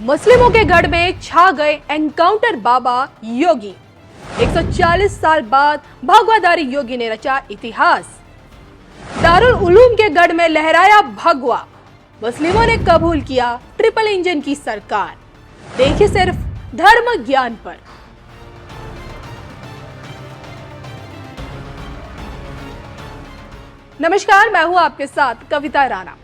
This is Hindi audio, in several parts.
मुस्लिमों के गढ़ में छा गए एनकाउंटर बाबा योगी। 140 साल बाद भगवाधारी योगी ने रचा इतिहास। दारुल उलूम के गढ़ में लहराया भगवा। मुस्लिमों ने कबूल किया ट्रिपल इंजन की सरकार। देखिए सिर्फ धर्म ज्ञान पर। नमस्कार, मैं हूं आपके साथ कविता राणा।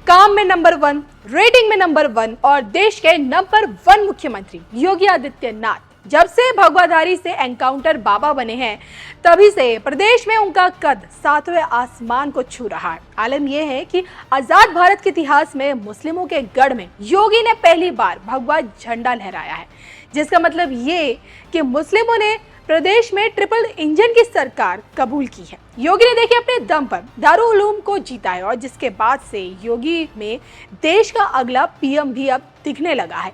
काम में नंबर 1, रेटिंग में नंबर 1 और देश के नंबर 1 मुख्यमंत्री योगी आदित्यनाथ जब से भगवाधारी से एनकाउंटर बाबा बने हैं, तभी से प्रदेश में उनका कद 7वें आसमान को छू रहा है। आलम यह है कि आजाद भारत के इतिहास में मुस्लिमों के गढ़ में योगी ने पहली बार भगवा झंडा लहराया है, जिसका मतलब ये कि मुस्लिमों ने प्रदेश में ट्रिपल इंजन की सरकार कबूल की है। योगी ने देखिए अपने दम पर दारुल उलूम को जीता है और जिसके बाद से योगी में देश का अगला पीएम भी अब दिखने लगा है।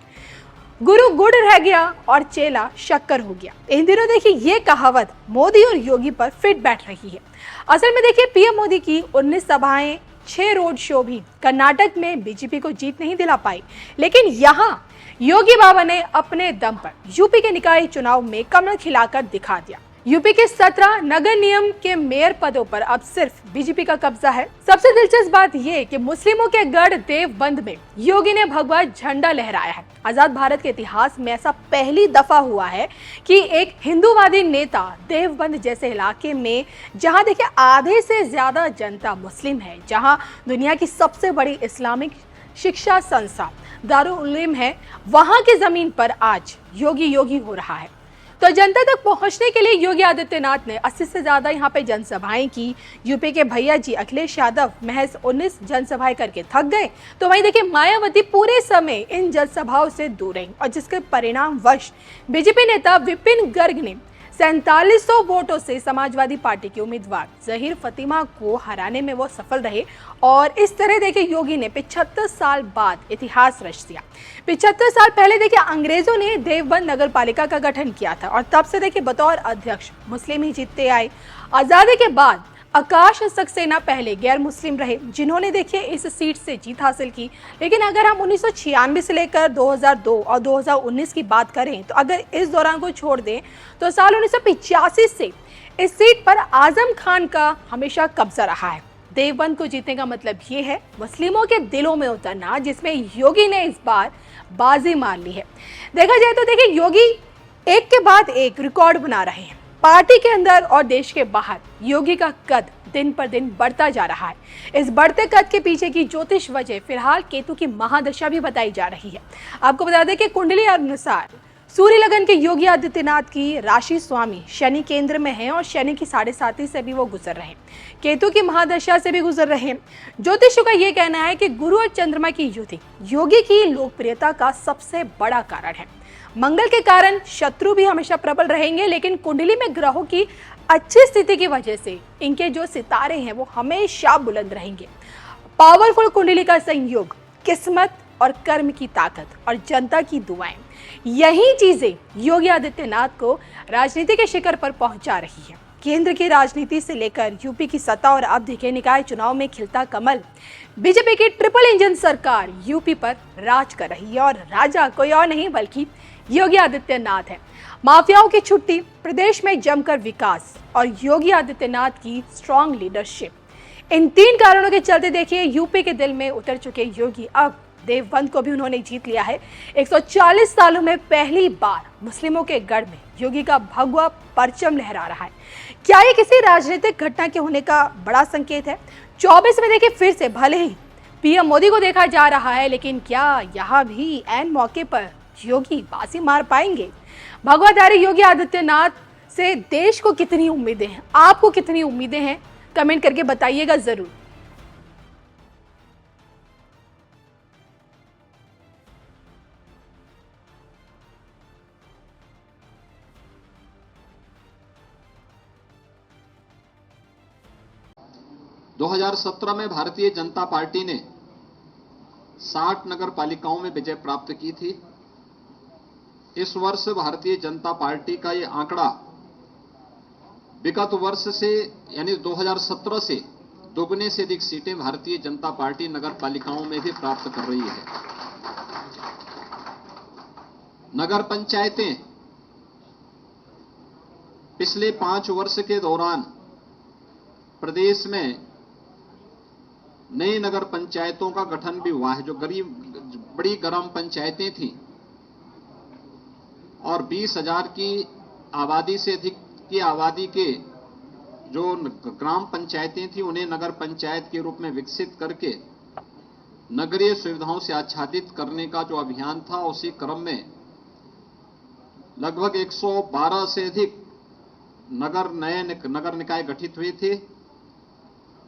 गुरु गुड़ रह गया और चेला शक्कर हो गया। इन दिनों देखिए ये कहावत मोदी और योगी पर फिट बैठ रही है। असल में देखिए पीएम मोदी की 19 सभाएं, 6 रोड शो भी कर्नाटक में बीजेपी को जीत नहीं दिला पाई, लेकिन यहाँ योगी बाबा ने अपने दम पर यूपी के निकाय चुनाव में कमल खिलाकर दिखा दिया। यूपी के 17 नगर निगम के मेयर पदों पर अब सिर्फ बीजेपी का कब्जा है। सबसे दिलचस्प बात यह कि मुस्लिमों के गढ़ देवबंद में योगी ने भगवा झंडा लहराया है। आजाद भारत के इतिहास में ऐसा पहली दफा हुआ है कि एक हिंदूवादी नेता देवबंद जैसे इलाके में, जहां देखिए आधे से ज्यादा जनता मुस्लिम है, जहां दुनिया की सबसे बड़ी इस्लामिक शिक्षा संस्था दारुल उलूम है, वहां की जमीन पर आज योगी हो रहा है। तो जनता तक पहुंचने के लिए योगी आदित्यनाथ ने 80 से ज्यादा यहाँ पे जनसभाएं की। यूपी के भैया जी अखिलेश यादव महज 19 जनसभाएं करके थक गए, तो वहीं देखिए मायावती पूरे समय इन जनसभाओं से दूर रही और जिसके परिणाम वश बीजेपी नेता विपिन गर्ग ने 4700 वोटों से समाजवादी पार्टी के उम्मीदवार जहीर फतिमा को हराने में वो सफल रहे। और इस तरह देखिए योगी ने 75 साल बाद इतिहास रच दिया। 75 साल पहले देखिए अंग्रेजों ने देवबंद नगर पालिका का गठन किया था और तब से देखिए बतौर अध्यक्ष मुस्लिम ही जीतते आए। आजादी के बाद आकाश सक्सेना पहले गैर मुस्लिम रहे, जिन्होंने देखिए इस सीट से जीत हासिल की। लेकिन अगर हम 1996 से लेकर 2002 और 2019 की बात करें, तो अगर इस दौरान को छोड़ दें तो साल 1985 से इस सीट पर आजम खान का हमेशा कब्जा रहा है। देवबंद को जीतने का मतलब ये है मुस्लिमों के दिलों में उतरना, जिसमें योगी ने इस बार बाजी मार ली है। देखा जाए तो देखिए योगी एक के बाद एक रिकॉर्ड बना रहे हैं। पार्टी के अंदर और देश के बाहर योगी का कद दिन पर दिन बढ़ता जा रहा है। इस बढ़ते कद के पीछे की ज्योतिष वजह फिलहाल केतु की महादशा भी बताई जा रही है। आपको बता दें कि कुंडली अनुसार सूर्य लगन के योगी आदित्यनाथ की राशि स्वामी शनि केंद्र में है और शनि की 7.5 से भी वो गुजर रहे हैं, केतु की महादशा से भी गुजर रहे हैं। ज्योतिषियों का ये कहना है कि गुरु और चंद्रमा की युति योगी की लोकप्रियता का सबसे बड़ा कारण है। मंगल के कारण शत्रु भी हमेशा प्रबल रहेंगे, लेकिन कुंडली में ग्रहों की अच्छी स्थिति की वजह से इनके जो सितारे हैं वो हमेशा बुलंद रहेंगे। पावरफुल कुंडली का संयोग, किस्मत और कर्म की ताकत और जनता की दुआएं, यही चीजें योगी आदित्यनाथ को राजनीति के शिखर पर पहुंचा रही है। केंद्र की राजनीति से लेकर यूपी की सत्ता और अब दिखे निकाय चुनाव में खिलता कमल, बीजेपी की ट्रिपल इंजन सरकार यूपी पर राज कर रही है और राजा कोई और नहीं बल्कि योगी आदित्यनाथ है। माफियाओं की छुट्टी, प्रदेश में जमकर विकास और योगी आदित्यनाथ की स्ट्रॉन्ग लीडरशिप, इन 3 कारणों के चलते देखिए यूपी के दिल में उतर चुके योगी अब देवबंद को भी उन्होंने जीत लिया है। 140 सालों में पहली बार मुस्लिमों के गढ़ में योगी का भगवा परचम लहरा रहा है। क्या ये किसी राजनीतिक घटना के होने का बड़ा संकेत है? 24 में देखिए फिर से भले ही पीएम मोदी को देखा जा रहा है, लेकिन क्या यहाँ भी ऐन मौके पर योगी बाजी मार पाएंगे? भगवाधारी योगी आदित्यनाथ से देश को कितनी उम्मीदें हैं? आपको कितनी उम्मीदें हैं? कमेंट करके बताइएगा जरूर। – 2017 में भारतीय जनता पार्टी ने 60 नगर पालिकाओं में विजय प्राप्त की थी। इस वर्ष भारतीय जनता पार्टी का ये आंकड़ा विगत वर्ष से यानी 2017 से दोगुने से अधिक सीटें भारतीय जनता पार्टी नगर पालिकाओं में भी प्राप्त कर रही है। नगर पंचायतें पिछले 5 वर्ष के दौरान प्रदेश में नई नगर पंचायतों का गठन भी हुआ है। जो बड़ी ग्राम पंचायतें थी और 20,000 की आबादी से अधिक की आबादी के जो ग्राम पंचायतें थी उन्हें नगर पंचायत के रूप में विकसित करके नगरीय सुविधाओं से आच्छादित करने का जो अभियान था, उसी क्रम में लगभग 112 से अधिक नए नगर निकाय गठित हुए थे।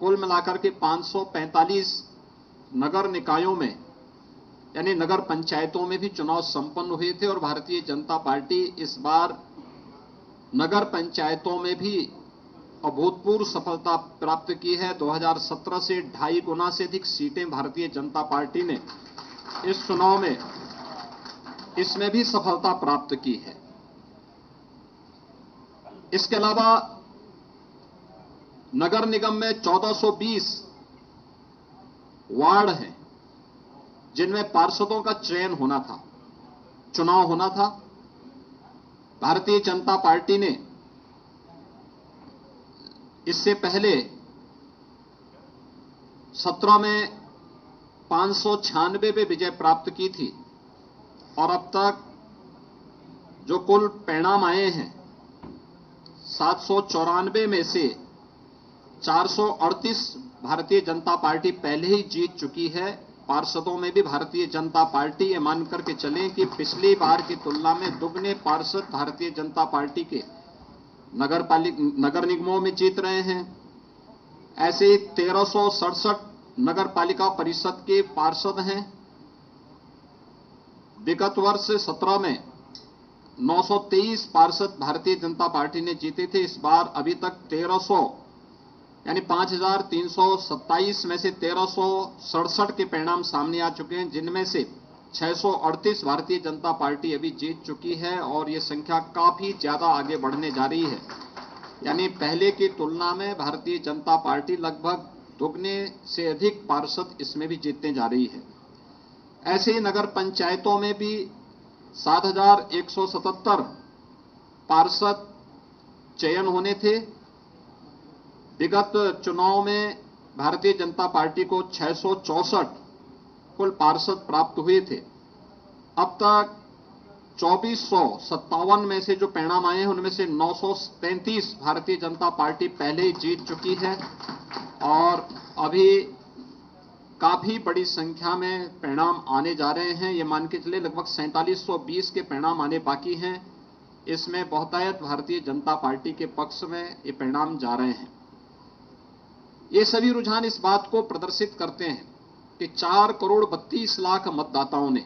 कुल मिलाकर के 545 नगर निकायों में यानी नगर पंचायतों में भी चुनाव संपन्न हुए थे और भारतीय जनता पार्टी इस बार नगर पंचायतों में भी अभूतपूर्व सफलता प्राप्त की है। 2017 से 2.5 गुना से अधिक सीटें भारतीय जनता पार्टी ने इस चुनाव में इसमें भी सफलता प्राप्त की है। इसके अलावा नगर निगम में 1420 वार्ड हैं जिनमें पार्षदों का चयन होना था, चुनाव होना था। भारतीय जनता पार्टी ने इससे पहले 17 में 596 पे विजय प्राप्त की थी और अब तक जो कुल परिणाम आए हैं 794 में से 438 भारतीय जनता पार्टी पहले ही जीत चुकी है। पार्षदों में भी भारतीय जनता पार्टी ये मान करके चलें कि पिछली बार की तुलना में दुगने पार्षद भारतीय जनता पार्टी के नगर निगमों में जीत रहे हैं। ऐसे ही 1367 नगर पालिका परिषद के पार्षद हैं। विगत वर्ष 17 में 923 पार्षद भारतीय जनता पार्टी ने जीते थे। इस बार अभी तक 1300 यानी 5327 में से 1367 के परिणाम सामने आ चुके हैं, जिनमें से 638 भारतीय जनता पार्टी अभी जीत चुकी है और ये संख्या काफी ज्यादा आगे बढ़ने जा रही है। यानी पहले की तुलना में भारतीय जनता पार्टी लगभग दुगने से अधिक पार्षद इसमें भी जीतने जा रही है। ऐसे ही नगर पंचायतों में भी 7,177 पार्षद चयन होने थे। विगत चुनाव में भारतीय जनता पार्टी को 664 कुल पार्षद प्राप्त हुए थे। अब तक 2457 में से जो परिणाम आए हैं उनमें से 933 भारतीय जनता पार्टी पहले ही जीत चुकी है और अभी काफी बड़ी संख्या में परिणाम आने जा रहे हैं। ये मान के चले लगभग 4720 के परिणाम आने बाकी हैं। इसमें बहुतायत भारतीय जनता पार्टी के पक्ष में ये परिणाम जा रहे हैं। ये सभी रुझान इस बात को प्रदर्शित करते हैं कि 4 करोड़ 32 लाख मतदाताओं ने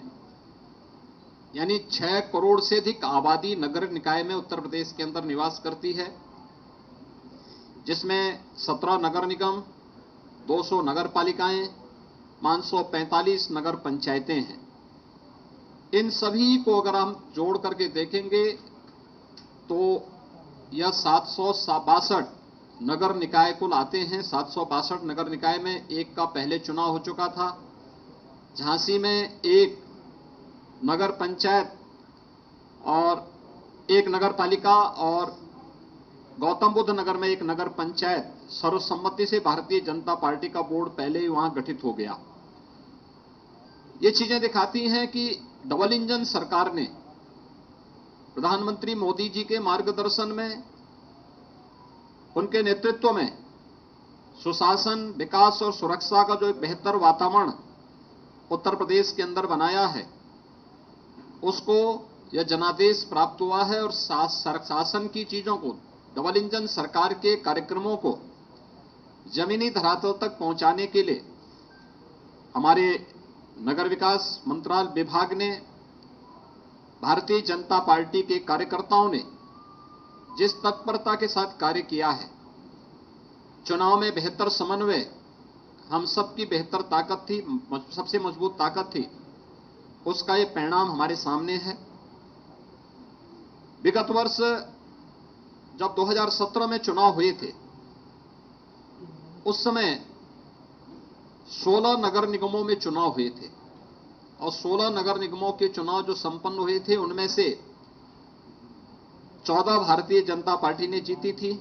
यानी 6 करोड़ से अधिक आबादी नगर निकाय में उत्तर प्रदेश के अंदर निवास करती है, जिसमें 17 नगर निगम, 200 नगर पालिकाएं, 545 नगर पंचायतें हैं। इन सभी को अगर हम जोड़ करके देखेंगे तो यह 762 नगर निकाय कुल आते हैं। 762 नगर निकाय में एक का पहले चुनाव हो चुका था। झांसी में एक नगर पंचायत और एक नगर पालिका और गौतम बुद्ध नगर में एक नगर पंचायत सर्वसम्मति से भारतीय जनता पार्टी का बोर्ड पहले ही वहां गठित हो गया। ये चीजें दिखाती हैं कि डबल इंजन सरकार ने प्रधानमंत्री मोदी जी के मार्गदर्शन में, उनके नेतृत्व में सुशासन, विकास और सुरक्षा का जो एक बेहतर वातावरण उत्तर प्रदेश के अंदर बनाया है, उसको यह जनादेश प्राप्त हुआ है और शासन की चीजों को, डबल इंजन सरकार के कार्यक्रमों को जमीनी धरातल तक पहुंचाने के लिए हमारे नगर विकास मंत्रालय विभाग ने, भारतीय जनता पार्टी के कार्यकर्ताओं ने जिस तत्परता के साथ कार्य किया है, चुनाव में बेहतर समन्वय हम सबकी बेहतर ताकत थी, सबसे मजबूत ताकत थी, उसका ये परिणाम हमारे सामने है। विगत वर्ष जब 2017 में चुनाव हुए थे, उस समय 16 नगर निगमों में चुनाव हुए थे और 16 नगर निगमों के चुनाव जो संपन्न हुए थे उनमें से 14 भारतीय जनता पार्टी ने जीती थी,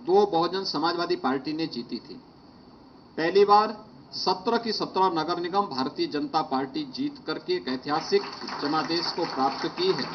2 बहुजन समाजवादी पार्टी ने जीती थी। पहली बार 17 की 17 नगर निगम भारतीय जनता पार्टी जीत करके एक ऐतिहासिक जनादेश को प्राप्त की है।